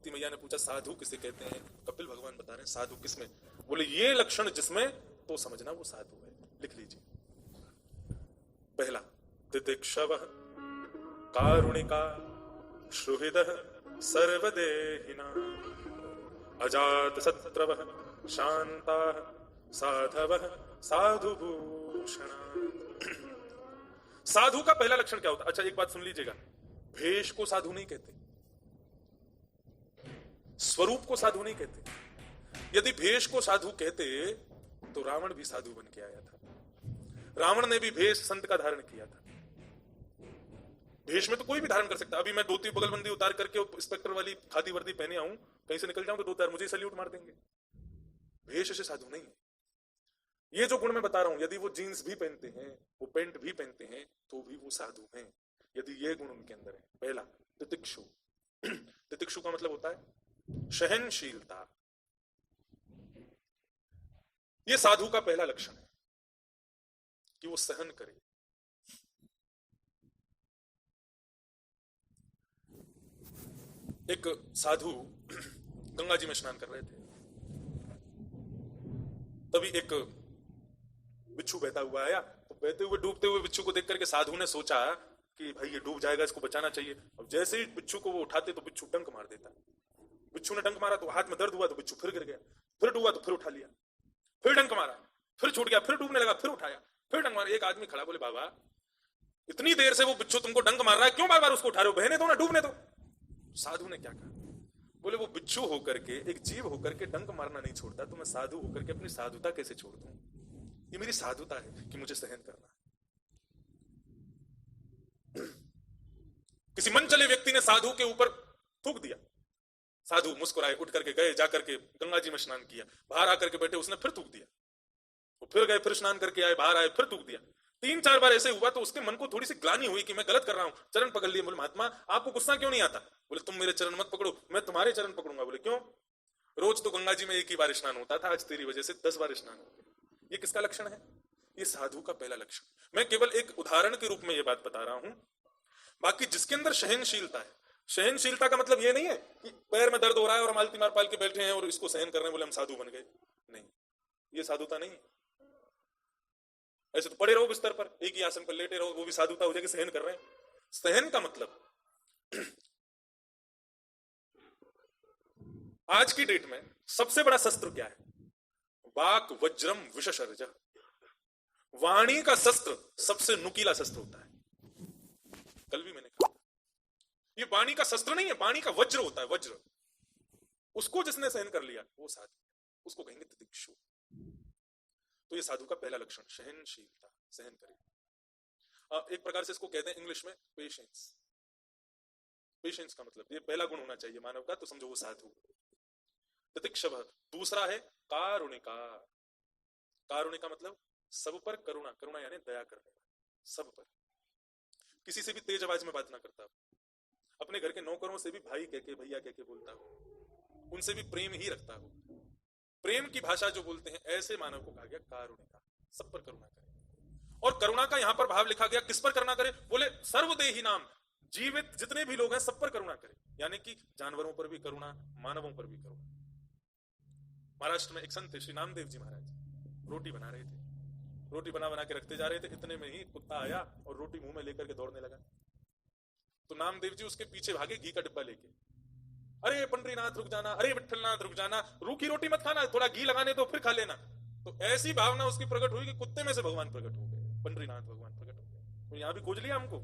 पार्वती मैया ने पूछा साधु किसे कहते हैं, कपिल भगवान बता रहे हैं साधु किसमें, बोले ये लक्षण जिसमें तो समझना वो साधु है। लिख लीजिए। पहला तितिक्षवः कारुणिका सुहृदः सर्वदेहिनां अजातशत्रवः शान्ताः साधवः साधुभूषणाः। साधु का पहला लक्षण क्या होता है? अच्छा एक बात सुन लीजिएगा, भेष को साधु नहीं कहते, स्वरूप को साधु नहीं कहते। यदि भेष को साधु कहते तो रावण भी साधु बन के आया था। रावण ने भी भेष संत का धारण किया था। भेष में तो कोई भी धारण कर सकता। अभी मैं धोती बगलबंदी उतार करके इंस्पेक्टर वाली खादी वर्दी पहने आऊं, कहीं से निकल जाऊं तो दो चार मुझे सैल्यूट मार देंगे। भेष से साधु नहीं है। ये जो गुण मैं बता रहा हूं, यदि वो जीन्स भी पहनते हैं, वो पैंट भी पहनते हैं, तो भी वो साधु हैं, यदि ये गुण उनके अंदर है। पहला तितिक्षु। तितिक्षु का मतलब होता है सहनशीलता। ये साधु का पहला लक्षण है कि वो सहन करे। एक साधु गंगा जी में स्नान कर रहे थे, तभी एक बिच्छू बहता हुआ आया। तो बहते हुए डूबते हुए बिच्छू को देख करके साधु ने सोचा कि भाई ये डूब जाएगा, इसको बचाना चाहिए। अब जैसे ही बिच्छू को वो उठाते तो बिच्छू डंक मार देता। बिच्छू ने डंक मारा तो हाथ में दर्द हुआ तो बिच्छू फिर गिर गया, फिर डूबा तो फिर उठा लिया, फिर डंक मारा, फिर छूट गया, फिर डूबने लगा, फिर उठाया, फिर डंक मारा। एक आदमी खड़ा, बोले बाबा इतनी देर से वो बिच्छू तुमको डंक मार रहा है, क्यों बार बार उसको उठा रहे हो? बहने दो ना, डूबने दो। साधु ने क्या कहा? बोले वो बिच्छू होकर के, एक जीव होकर के डंक मारना नहीं छोड़ता, तो मैं साधु होकर के अपनी साधुता कैसे छोड़ दूं? ये मेरी साधुता है कि मुझे सहन करना है। किसी मन चले व्यक्ति ने साधु के ऊपर थूक दिया। साधु मुस्कुराए, उठ करके गए, जाकर के गंगा जी में स्नान किया, बाहर आकर के बैठे, उसने फिर थूक दिया। वो फिर गए, फिर स्नान करके आए, बाहर आए, फिर थूक दिया। 3-4 बार ऐसे हुआ तो उसके मन को थोड़ी सी ग्लानि हुई कि मैं गलत कर रहा हूं। चरण पकड़ लिए। बोले महात्मा आपको गुस्सा क्यों नहीं आता? बोले तुम मेरे चरण मत पकड़ो, मैं तुम्हारे चरण पकड़ूंगा। बोले क्यों? रोज तो गंगा जी में एक ही बार स्नान होता था, आज तेरी वजह से 10 बार स्नान हो गया। ये किसका लक्षण है? ये साधु का पहला लक्षण। मैं केवल एक उदाहरण के रूप में ये बात बता रहा हूं। बाकी जिसके अंदर सहनशीलता है, सहनशीलता का मतलब ये नहीं है कि पैर में दर्द हो रहा है और हम आलती मार पाल के बैठे हैं और इसको सहन कर रहे हैं, बोले हम साधु बन गए। नहीं, ये साधुता नहीं है। ऐसे तो पड़े रहो बिस्तर पर, एक ही आसन पर लेटे रहो, वो भी साधुता हो जाएगी, सहन कर रहे हैं। सहन का मतलब आज की डेट में सबसे बड़ा शस्त्र क्या है? वाक वज्रम विशशर्ज। वाणी का शस्त्र सबसे नुकीला शस्त्र होता है। कल भी मैंने कहा, ये वाणी का शस्त्र नहीं है, वाणी का वज्र होता है, वज्र। उसको जिसने सहन कर लिया वो साधु, उसको कहेंगे तितिक्षु। तो ये साधु का पहला लक्षण, सहनशीलता, सहन करे। एक प्रकार से इसको कहते हैं इंग्लिश में पेशेंस। पेशेंस का मतलब ये पहला गुण होना चाहिए मानव का, तो समझो वो साधु। तितिक्षव। दूसरा है कारुणिका। कारुणिका मतलब सब पर करुणा, करुणा यानी दया करने वाला, सब पर। किसी से भी तेज आवाज में बात ना करता हो, अपने घर के नौकरों से भी भाई कह के, भैया कह के बोलता हो, उनसे भी प्रेम ही रखता हो, प्रेम की भाषा जो बोलते हैं, ऐसे मानव को कहा गया कारुणिका। सब पर करुणा करे। और करुणा का यहां पर भाव लिखा गया, किस पर करुणा करे? बोले सर्वदेही नाम, जीवित जितने भी लोग हैं सब पर करुणा करे, यानी कि जानवरों पर भी करुणा, मानवों पर भी करुणा। महाराष्ट्र में एक संत थे, श्री नामदेव जी महाराज। रोटी बना रहे थे, रोटी बना बना के रखते जा रहे थे, इतने में ही कुत्ता आया और रोटी मुंह में लेकर के दौड़ने लगा। तो नामदेव जी उसके पीछे भागे घी का डिब्बा लेके। अरे पंडरीनाथ रुक जाना, अरे विठलनाथ रुक जाना, रूखी रोटी मत खाना, थोड़ा घी लगाने दो फिर खा लेना। तो ऐसी भावना उसकी प्रकट हुई कि कुत्ते में से भगवान प्रकट हो गए, पंडरीनाथ भगवान प्रकट हो गए। तो यहाँ भी खोज लिया हमको।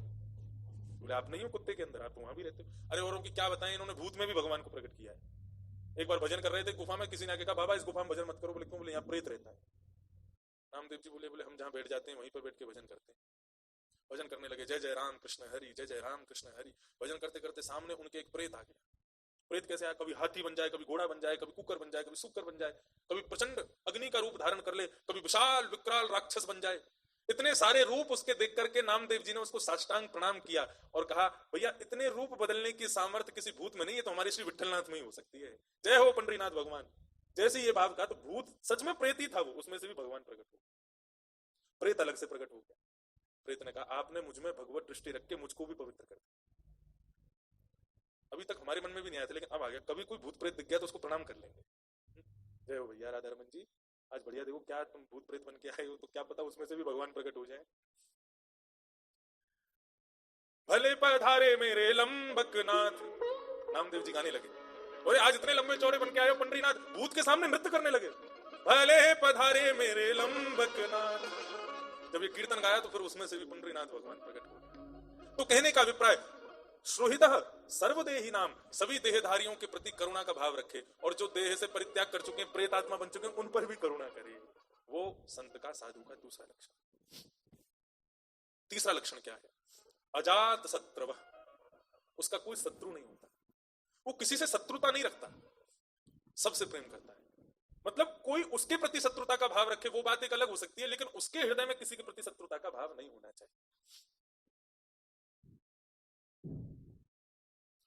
बोले आप नहीं हो कुत्ते के अंदर, आप तो वहां भी रहते हो। अरे औरों की क्या बताएं, इन्होंने भूत में भी भगवान को प्रकट किया है। एक बार भजन कर रहे थे गुफा में, किसी ने आके कहा बाबा इस गुफा में भजन मत करो। बोले क्यों? बोले यहाँ प्रेत रहता है। नामदेव जी बोले हम जहां बैठ जाते हैं वहीं पर बैठ के भजन करते हैं। भजन करने लगे, जय जय राम कृष्ण हरि, जय जय राम कृष्ण हरि। भजन करते करते सामने उनके एक प्रेत आ गया। प्रेत कैसे आया? कभी हाथी बन जाए, कभी घोड़ा बन जाए, कभी कुकर बन जाए, कभी सुकर बन जाए, कभी प्रचंड अग्नि का रूप धारण कर ले, कभी विशाल विकराल राक्षस बन जाए। इतने सारे रूप उसके देख करके नामदेव जी ने उसको साष्टांग प्रणाम किया और कहा भैया इतने रूप बदलने की सामर्थ्य किसी भूत में नहीं है, तो हमारे श्री विठलनाथ में ही हो सकती है। जय हो पंडरीनाथ भगवान। जैसे ये भाव कहा तो भूत सच में प्रेत ही था, वो उसमें से भी भगवान प्रकट हो। प्रेत अलग से प्रकट हो गया। प्रेत ने कहा आपने मुझ में भगवत दृष्टि रख के मुझको भी पवित्र कर दिया। अभी तक हमारे मन में भी नहीं आया था, लेकिन अब आ गया। कभी कोई भूत प्रेत दिख गया तो उसको प्रणाम कर लेंगे। जय हो भैया राधा रमन जी, आज बढ़िया, देखो क्या तुम भूत प्रेत बन के आए हो, तो क्या पता उसमें से भी भगवान प्रकट हो जाए। भले पधारे मेरे लंबकनाथ, नामदेव जी गाने लगे, और आज इतने लंबे चौड़े बन के आए हो पंडरीनाथ, भूत के सामने नृत्य करने लगे। भले पधारे मेरे लंबकनाथ, जब ये कीर्तन गाया तो फिर उसमें से भी पंडरीनाथ भगवान प्रकट हो। तो कहने का अभिप्राय, श्रोहितः सर्वदेही नाम, सभी देहधारियों के प्रति करुणा का भाव रखे, और जो देह से परित्याग कर चुके हैं, प्रेत आत्मा बन चुके हैं, उन पर भी करुणा करे। वो संत का, साधु का दूसरा लक्षण। तीसरा लक्षण क्या है? अजात शत्रु, उसका कोई शत्रु नहीं होता, वो किसी से शत्रुता नहीं रखता, सबसे प्रेम करता है। मतलब कोई उसके प्रति शत्रुता का भाव रखे वो बात एक अलग हो सकती है, लेकिन उसके हृदय में किसी के प्रति शत्रुता का भाव नहीं होना चाहिए।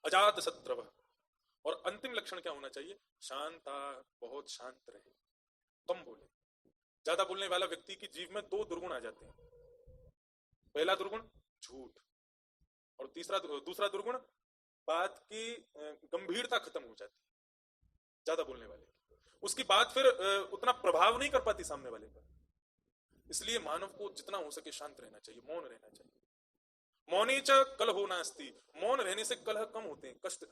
अजात शत्रु। और अंतिम लक्षण क्या होना चाहिए? शांता, बहुत शांत रहे, कम बोले। ज्यादा बोलने वाला व्यक्ति की जीव में दो दुर्गुण आ जाते हैं। पहला दुर्गुण झूठ, और दूसरा दुर्गुण बात की गंभीरता खत्म हो जाती है ज्यादा बोलने वाले की। उसकी बात फिर उतना प्रभाव नहीं कर पाती सामने वाले पर। इसलिए मानव को जितना हो सके शांत रहना चाहिए, मौन रहना चाहिए। मौनी च कलहो नास्ति, मौन रहने से कलह कम होते हैं, कष्ट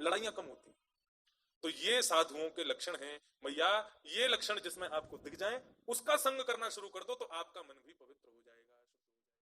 लड़ाइयां कम होती हैं। तो ये साधुओं के लक्षण हैं। मैया ये लक्षण जिसमें आपको दिख जाए उसका संग करना शुरू कर दो, तो आपका मन भी पवित्र